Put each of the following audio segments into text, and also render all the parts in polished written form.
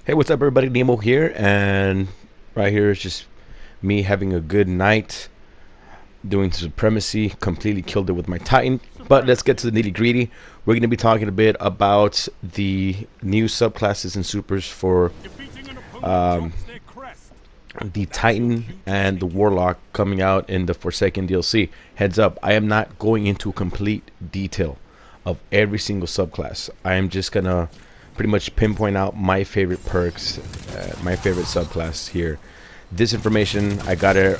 Hey, what's up, everybody? Nemo here, and right here is just me having a good night doing supremacy. Completely killed it with my Titan. But let's get to the nitty gritty. We're going to be talking a bit about the new subclasses and supers for um, the Titan and the Warlock coming out in the Forsaken DLC. Heads up, I am not going into complete detail of every single subclass. I am just going to pretty much pinpoint out my favorite perks, my favorite subclass here. This information I got it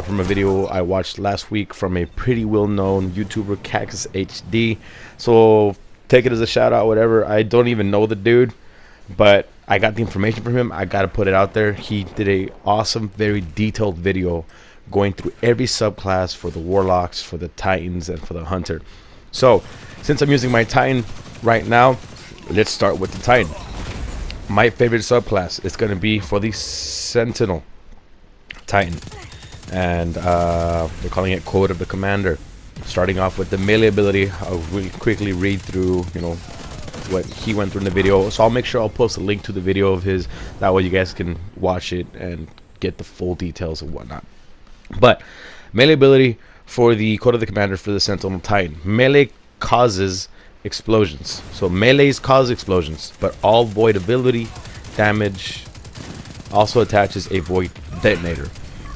from a video I watched last week from a pretty well-known YouTuber, Cactus HD. So take it as a shout out, whatever. I don't even know the dude, but I got the information from him. I gotta put it out there. He did a awesome, very detailed video going through every subclass for the Warlocks, for the Titans, and for the Hunter. So since I'm using my Titan right now, let's start with the Titan. My favorite subclass is going to be for the Sentinel Titan, and they're calling it Code of the Commander. Starting off with the melee ability, I'll really quickly read through, what he went through in the video. So I'll make sure I'll post a link to the video of his. That way you guys can watch it and get the full details and whatnot. But melee ability for the Code of the Commander for the Sentinel Titan. Melee causes explosions. So melees cause explosions, but all void ability damage also attaches a void detonator,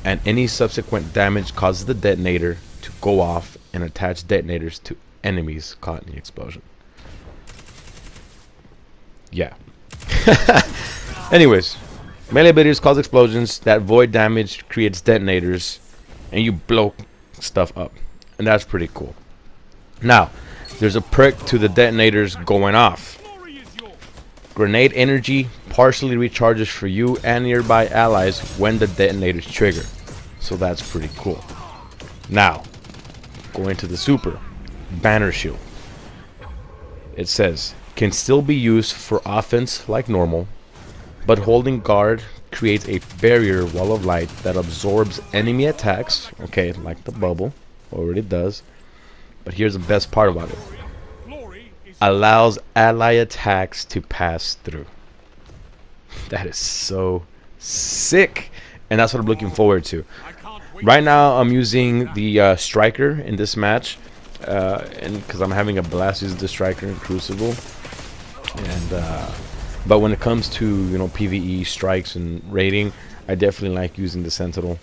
and any subsequent damage causes the detonator to go off and attach detonators to enemies caught in the explosion. Yeah. Anyways, melee abilities cause explosions. That void damage creates detonators, and you blow stuff up, and that's pretty cool. Now, there's a perk to the detonators going off. Grenade energy partially recharges for you and nearby allies when the detonators trigger. So that's pretty cool. Now, going to the super. Banner shield. It says, can still be used for offense like normal, but holding guard creates a barrier wall of light that absorbs enemy attacks. Okay, like the bubble already does. But here's the best part about it. Allows ally attacks to pass through. That is so sick. And that's what I'm looking forward to. Right now, I'm using the Striker in this match. And because I'm having a blast using the Striker in Crucible. And but when it comes to, PvE strikes and raiding, I definitely like using the Sentinel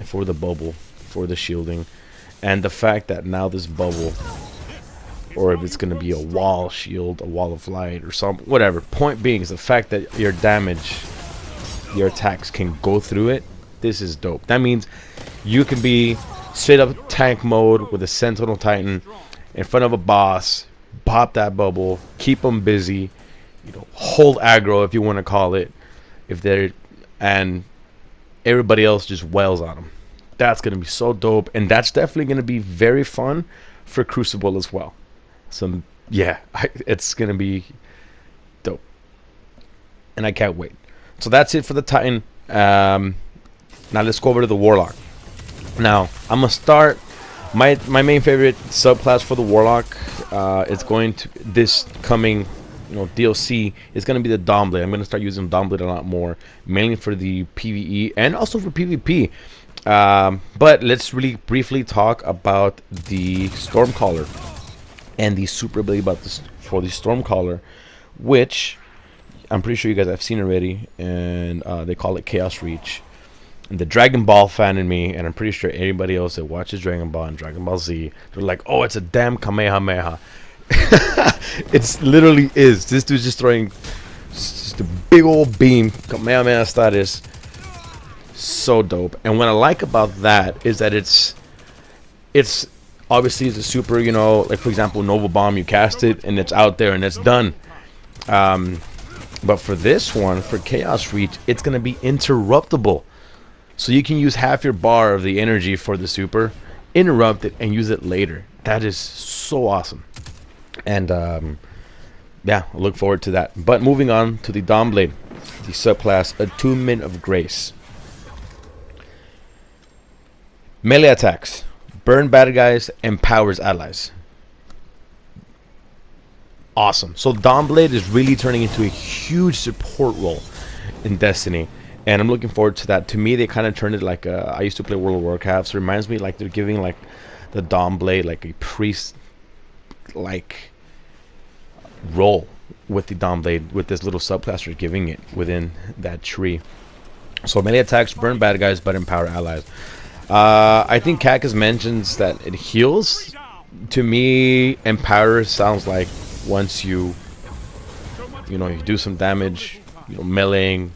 for the bubble, for the shielding. And the fact that now this bubble, or if it's going to be a wall shield, a wall of light, or something, whatever. Point being is the fact that your damage, your attacks can go through it. This is dope. That means you can be straight up tank mode with a Sentinel Titan in front of a boss, pop that bubble, keep them busy, hold aggro if you want to call it, if they're, and everybody else just wails on them. That's going to be so dope, and that's definitely going to be very fun for Crucible as well. So yeah, it's going to be dope, and I can't wait. So that's it for the Titan. Now let's go over to the Warlock. Now I'm going to start my main favorite subclass for the Warlock. It's going to, this coming DLC is going to be the Dawnblade. I'm going to start using Dawnblade a lot more, mainly for the PvE and also for PvP. But let's really briefly talk about the Stormcaller and the super ability for the Stormcaller, which I'm pretty sure you guys have seen already, and they call it Chaos Reach. And the Dragon Ball fan in me, and I'm pretty sure anybody else that watches Dragon Ball and Dragon Ball Z, they're like, oh, it's a damn Kamehameha. It literally is. This dude's just throwing just a big old beam, Kamehameha status. So dope. And what I like about that is that it's obviously it's a super, like for example Nova Bomb, you cast it and it's out there and it's done. But for this one, for Chaos Reach, it's gonna be interruptible, so you can use half your bar of the energy for the super, interrupt it, and use it later. That is so awesome. And yeah, I look forward to that. But moving on to the Dawnblade, the subclass Attunement of Grace. Melee attacks, burn bad guys, empowers allies. Awesome. So Dawnblade is really turning into a huge support role. in Destiny, and I'm looking forward to that. To me, they kind of turned it like I used to play World of Warcraft, so it reminds me like they're giving like the Dawn Blade like a priest like role with the Dawn Blade, with this little subclass you're giving it within that tree. So melee attacks burn bad guys but empower allies. I think Cactus mentions that it heals. To me, empower sounds like once you do some damage, meleeing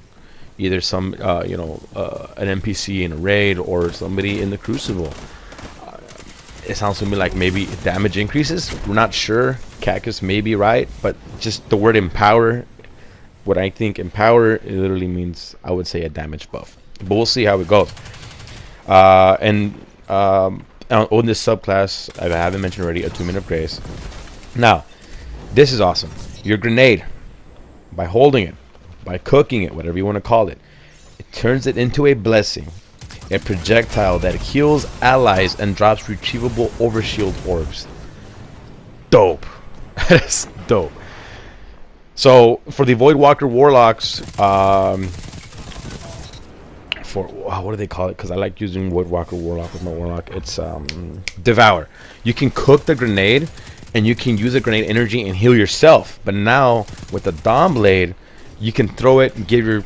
either some an NPC in a raid or somebody in the Crucible. It sounds to me like maybe damage increases. We're not sure. Cactus may be right, but just the word empower, what I think empower, it literally means, I would say, a damage buff. But we'll see how it goes. On this subclass, I haven't mentioned already, a 2-minute of grace. Now, this is awesome. Your grenade, by holding it, by cooking it, whatever you want to call it, it turns it into a blessing. A projectile that heals allies and drops retrievable overshield orbs. Dope. That's dope. So for the Voidwalker Warlocks, what do they call it? Because I like using Voidwalker Warlock with my Warlock. It's Devour. You can cook the grenade, and you can use the grenade energy and heal yourself. But now with the Dawn Blade, you can throw it and give your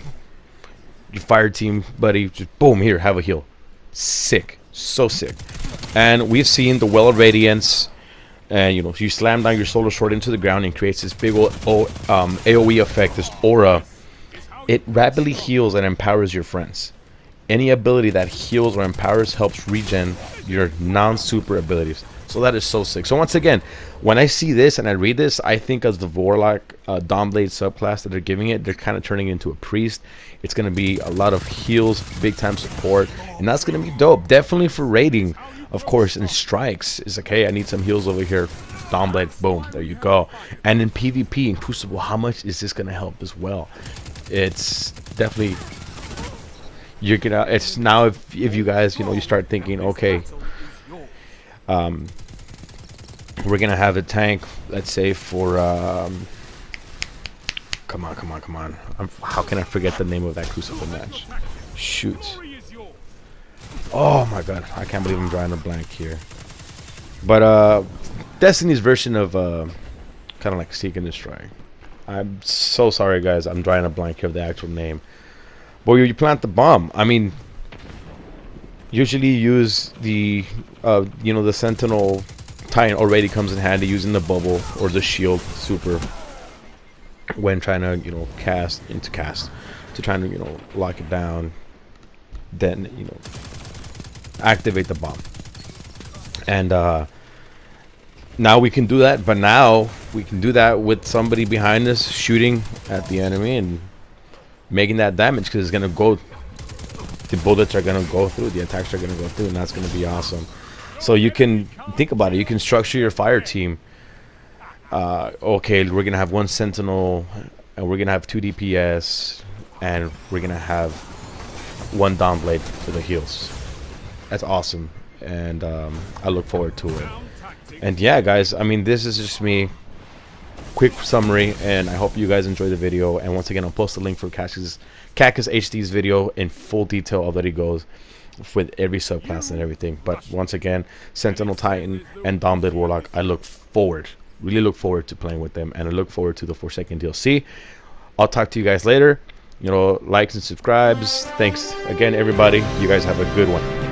fire team buddy just boom, here, have a heal. Sick. So sick. And we've seen the Well of Radiance, and you slam down your solar sword into the ground and creates this big old AoE effect, this aura. It rapidly heals and empowers your friends. Any ability that heals or empowers helps regen your non-super abilities. So that is so sick. So once again, when I see this and I read this, I think of the Warlock Dawn Blade subclass that they're giving it. They're kind of turning it into a priest. It's going to be a lot of heals, big time support, and that's going to be dope. Definitely for raiding, of course, and strikes. It's like, hey, I need some heals over here. Dawn Blade, boom, there you go. And in PvP and Crucible, how much is this going to help as well? It's definitely, it's now if you guys, you start thinking, okay, we're gonna have a tank, let's say for come on, how can I forget the name of that Crucible match? Shoot. Oh my god, I can't believe I'm drawing a blank here. But Destiny's version of kind of like Seek and Destroy. I'm so sorry guys, I'm drawing a blank here of the actual name. But you plant the bomb. I mean, usually use the the Sentinel Titan already comes in handy, using the bubble or the shield super when trying to cast to trying to lock it down, then activate the bomb. And now we can do that, but now we can do that with somebody behind us shooting at the enemy and making that damage, because it's gonna go, the bullets are gonna go through, the attacks are gonna go through, and that's gonna be awesome. So you can think about it. You can structure your fire team. Okay, we're gonna have one Sentinel, and we're gonna have 2 DPS, and we're gonna have 1 Dawn Blade for the heals. That's awesome, and I look forward to it. And yeah, guys, I mean, this is just me. Quick summary, and I hope you guys enjoy the video. And once again, I'll post the link for Cactus HD's video in full detail of that he goes with every subclass and everything. But once again, Sentinel Titan and Dawn Blade Warlock, I really look forward to playing with them, and I look forward to the Forsaken DLC. I'll talk to you guys later. Likes and subscribes. Thanks again, everybody. You guys have a good one.